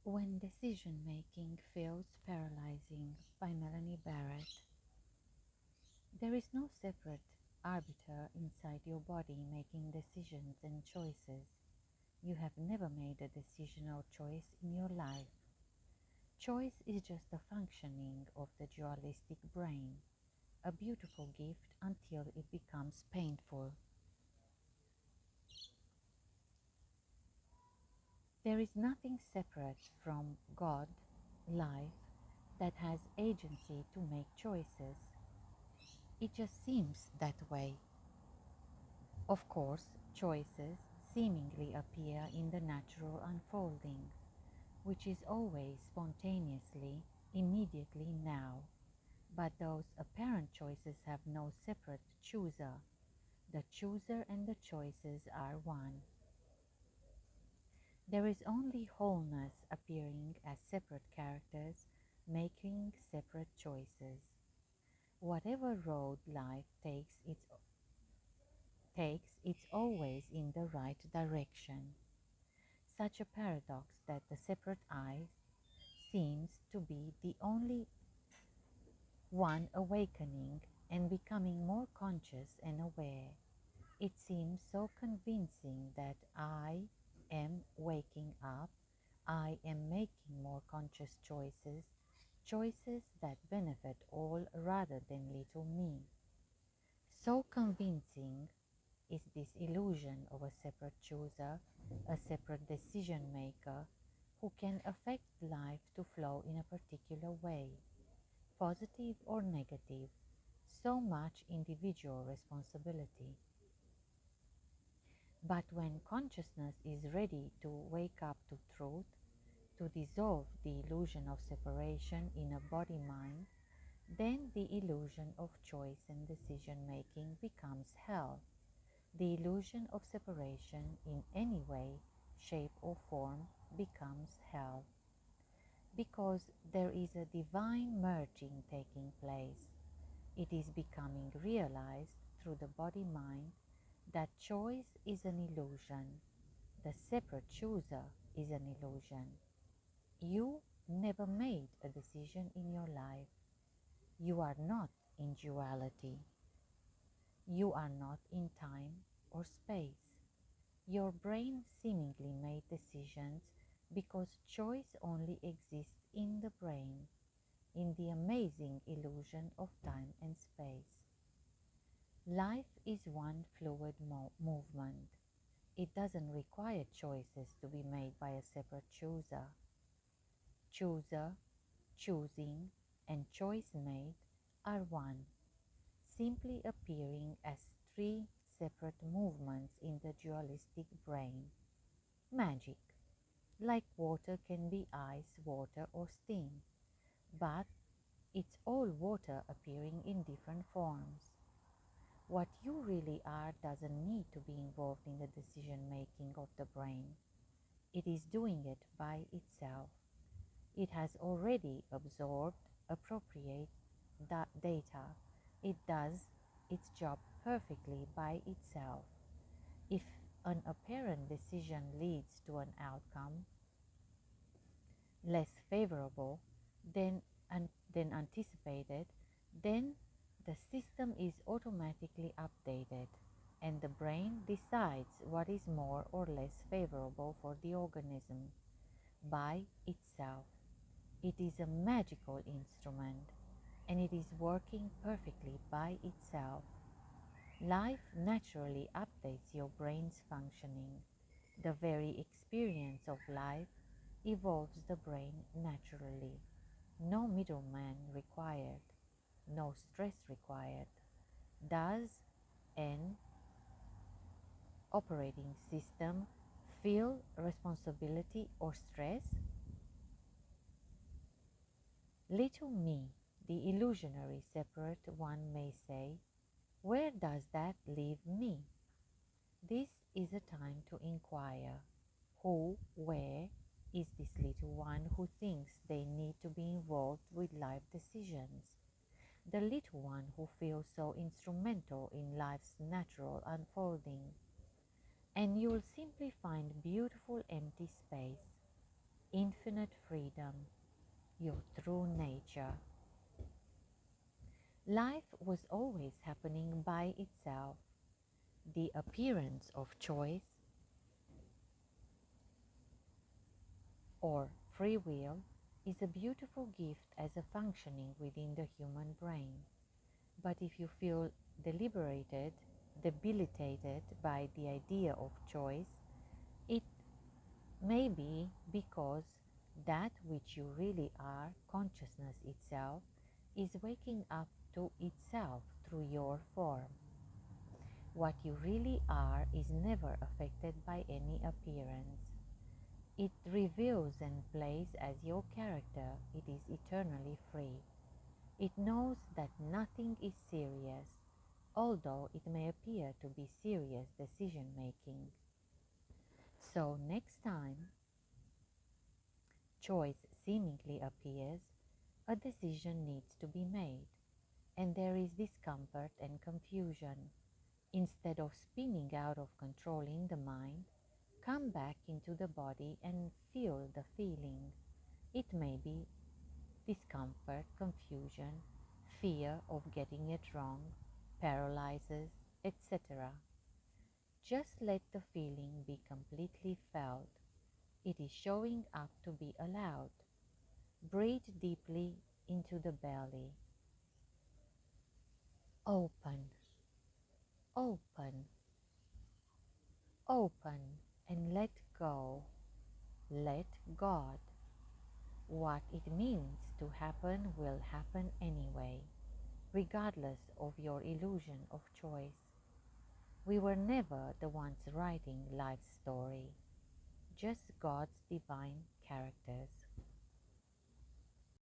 When Decision Making Feels Paralyzing by Melanie Barrett. There is no separate arbiter inside your body making decisions and choices. You have never made a decision or choice in your life. Choice is just a functioning of the dualistic brain, a beautiful gift until it becomes painful. There is nothing separate from God, life, that has agency to make choices. It just seems that way. Of course, choices seemingly appear in the natural unfolding, which is always spontaneously, immediately now. But those apparent choices have no separate chooser. The chooser and the choices are one. There is only wholeness appearing as separate characters making separate choices. Whatever road life takes, it's always in the right direction. Such a paradox that the separate I seems to be the only one awakening and becoming more conscious and aware. It seems so convincing that I am waking up, I am making more conscious choices, choices that benefit all rather than little me. So convincing is this illusion of a separate chooser, a separate decision maker, who can affect life to flow in a particular way, positive or negative, so much individual responsibility. But when consciousness is ready to wake up to truth, to dissolve the illusion of separation in a body-mind, then the illusion of choice and decision-making becomes hell. The illusion of separation in any way, shape or form becomes hell. Because there is a divine merging taking place. It is becoming realized through the body-mind that choice is an illusion. The separate chooser is an illusion. You never made a decision in your life. You are not in duality. You are not in time or space. Your brain seemingly made decisions because choice only exists in the brain, in the amazing illusion of time and space. Life is one fluid movement. It doesn't require choices to be made by a separate chooser. Chooser, choosing, and choice made are one, simply appearing as three separate movements in the dualistic brain. Magic. Like water can be ice, water, or steam, but it's all water appearing in different forms. What you really are doesn't need to be involved in the decision making of the brain. It is doing it by itself. It has already absorbed, appropriate that data. It does its job perfectly by itself. If an apparent decision leads to an outcome less favorable than, than anticipated, then the system is automatically updated and the brain decides what is more or less favorable for the organism by itself. It is a magical instrument and it is working perfectly by itself. Life naturally updates your brain's functioning. The very experience of life evolves the brain naturally. No middleman required, no stress required. Does an operating system feel responsibility or stress? Little me, the illusionary separate one may say, where does that leave me? This is a time to inquire. Who, where is this little one who thinks they need to be involved with life decisions? The little one who feels so instrumental in life's natural unfolding. And you'll simply find beautiful empty space. infinite freedom, your true nature. Life was always happening by itself. The appearance of choice or free will is a beautiful gift as a functioning within the human brain. But if you feel debilitated by the idea of choice, it may be because that which you really are, consciousness itself, is waking up to itself through your form. What you really are is never affected by any appearance. It reveals and plays as your character. It is eternally free. It knows that nothing is serious, although it may appear to be serious decision-making. So next time choice seemingly appears, a decision needs to be made, and there is discomfort and confusion. Instead of spinning out of control in the mind, come back into the body and feel the feeling. It may be discomfort, confusion, fear of getting it wrong, paralyzes, etc. Just let the feeling be completely felt. It is showing up to be allowed. Breathe deeply into the belly. Open, open, open, and let go. Let God. What it means to happen will happen anyway, regardless of your illusion of choice. We were never the ones writing life's story, just God's divine characters.